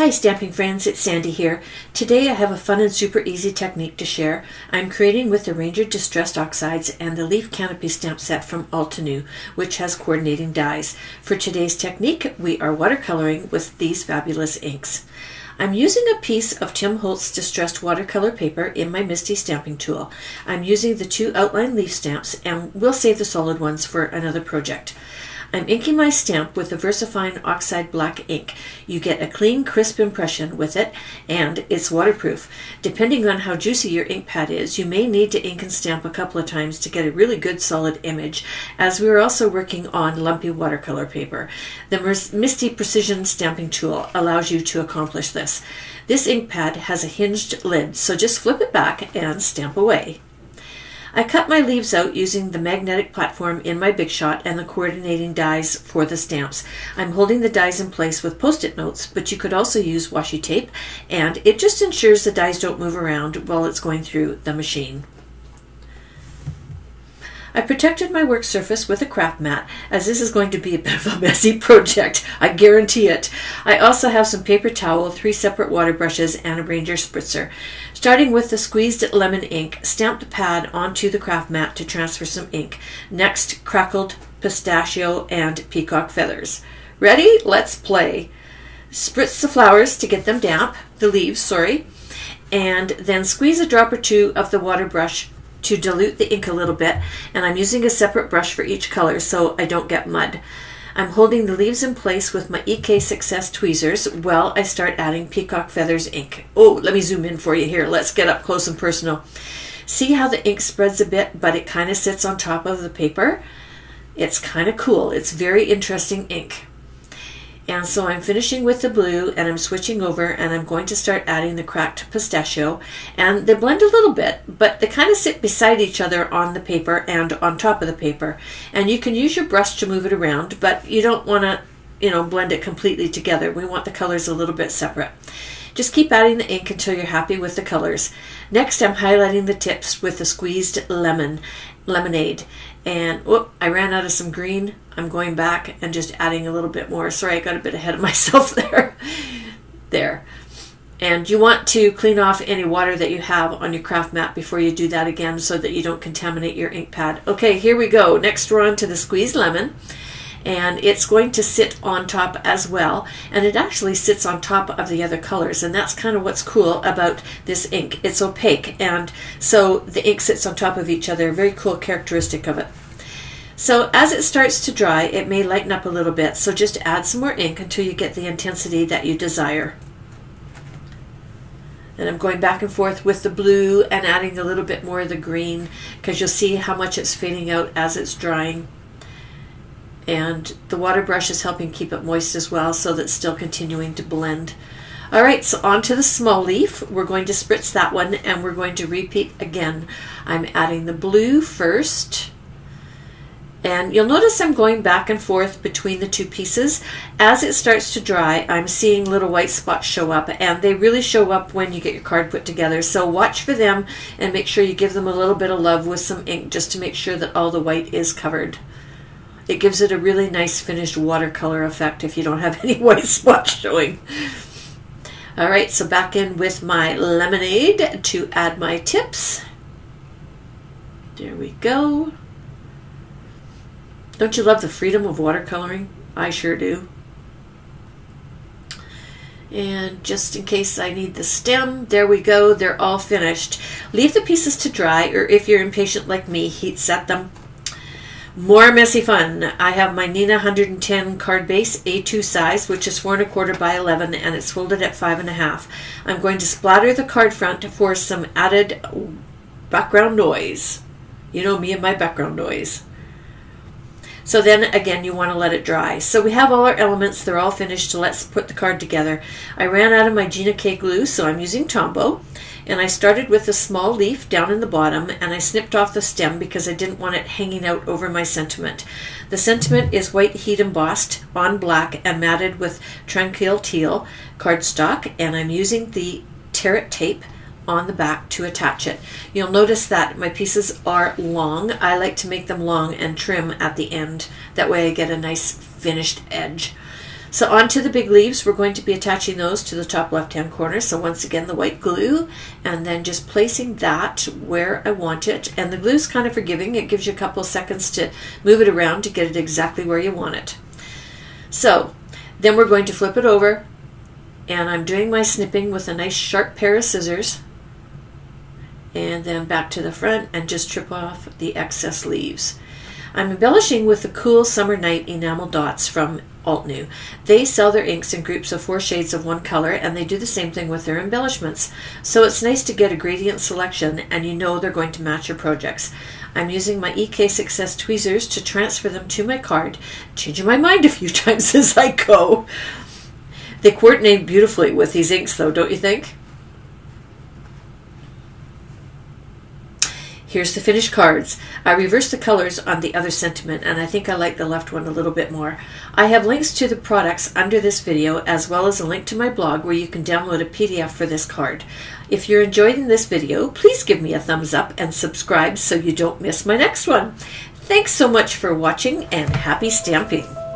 Hi stamping friends, it's Sandi here. Today I have a fun and super easy technique to share. I'm creating with the Ranger Distress Oxides and the Leaf Canopy stamp set from Altenew, which has coordinating dies. For today's technique, we are watercoloring with these fabulous inks. I'm using a piece of Tim Holtz distressed watercolor paper in my Misty stamping tool. I'm using the 2 outline leaf stamps, and we'll save the solid ones for another project. I'm inking my stamp with the VersaFine Oxide Black ink. You get a clean, crisp impression with it, and it's waterproof. Depending on how juicy your ink pad is, you may need to ink and stamp a couple of times to get a really good solid image, as we are also working on lumpy watercolor paper. The Misty Precision Stamping Tool allows you to accomplish this. This ink pad has a hinged lid, so just flip it back and stamp away. I cut my leaves out using the magnetic platform in my Big Shot and the coordinating dies for the stamps. I'm holding the dies in place with post-it notes, but you could also use washi tape, and it just ensures the dies don't move around while it's going through the machine. I protected my work surface with a craft mat, as this is going to be a bit of a messy project, I guarantee it. I also have some paper towel, 3 separate water brushes, and a Ranger spritzer. Starting with the squeezed lemon ink, stamp the pad onto the craft mat to transfer some ink. Next, crackled pistachio and peacock feathers. Ready? Let's play. Spritz the flowers to get them damp, the leaves, sorry, and then squeeze a drop or 2 of the water brush to dilute the ink a little bit, and I'm using a separate brush for each color so I don't get mud. I'm holding the leaves in place with my EK Success tweezers while I start adding peacock feathers ink. Oh, let me zoom in for you here. Let's get up close and personal. See how the ink spreads a bit, but it kind of sits on top of the paper? It's kind of cool. It's very interesting ink. And so I'm finishing with the blue, and I'm switching over, and I'm going to start adding the cracked pistachio. And they blend a little bit, but they kind of sit beside each other on the paper and on top of the paper. And you can use your brush to move it around, but you don't want to, blend it completely together. We want the colors a little bit separate. Just keep adding the ink until you're happy with the colors. Next, I'm highlighting the tips with the squeezed lemonade. And whoop, I ran out of some green. I'm going back and just adding a little bit more. Sorry, I got a bit ahead of myself there. There. And you want to clean off any water that you have on your craft mat before you do that again so that you don't contaminate your ink pad. Okay, here we go. Next we're on to the squeezed lemon. And it's going to sit on top as well, and it actually sits on top of the other colors, and that's kind of what's cool about this ink. It's opaque, and so the ink sits on top of each other, a very cool characteristic of it. So as it starts to dry, it may lighten up a little bit, so just add some more ink until you get the intensity that you desire. And I'm going back and forth with the blue and adding a little bit more of the green, because you'll see how much it's fading out as it's drying. And the water brush is helping keep it moist as well, so that it's still continuing to blend. All right, so on to the small leaf. We're going to spritz that one, and we're going to repeat again. I'm adding the blue first. And you'll notice I'm going back and forth between the 2 pieces. As it starts to dry, I'm seeing little white spots show up, and they really show up when you get your card put together. So watch for them and make sure you give them a little bit of love with some ink just to make sure that all the white is covered. It gives it a really nice finished watercolor effect if you don't have any white spots showing. All right, so back in with my lemonade to add my tips. There we go. Don't you love the freedom of watercoloring? I sure do. And just in case I need the stem, there we go. They're all finished. Leave the pieces to dry, or if you're impatient like me, heat set them. More messy fun. I have my Nina 110 card base A2 size, which is 4 1/4 by 11, and it's folded at 5 1/2. I'm going to splatter the card front for some added background noise. You know me and my background noise. So then again, you want to let it dry. So we have all our elements. They're all finished, so let's put the card together. I ran out of my Gina K glue, so I'm using Tombow. And I started with a small leaf down in the bottom, and I snipped off the stem because I didn't want it hanging out over my sentiment. The sentiment is white heat embossed on black and matted with Tranquil Teal cardstock, and I'm using the Terret tape on the back to attach it. You'll notice that my pieces are long. I like to make them long and trim at the end. That way I get a nice finished edge. So on to the big leaves. We're going to be attaching those to the top left-hand corner. So once again, the white glue, and then just placing that where I want it. And the glue is kind of forgiving. It gives you a couple of seconds to move it around to get it exactly where you want it. So then we're going to flip it over, and I'm doing my snipping with a nice sharp pair of scissors, and then back to the front and just trip off the excess leaves. I'm embellishing with the Cool Summer Night enamel dots from Altenew. They sell their inks in groups of 4 shades of one color, and they do the same thing with their embellishments. So it's nice to get a gradient selection, and you know they're going to match your projects. I'm using my EK Success tweezers to transfer them to my card, changing my mind a few times as I go. They coordinate beautifully with these inks though, don't you think? Here's the finished cards. I reversed the colors on the other sentiment, and I think I like the left one a little bit more. I have links to the products under this video, as well as a link to my blog where you can download a PDF for this card. If you're enjoying this video, please give me a thumbs up and subscribe so you don't miss my next one. Thanks so much for watching, and happy stamping!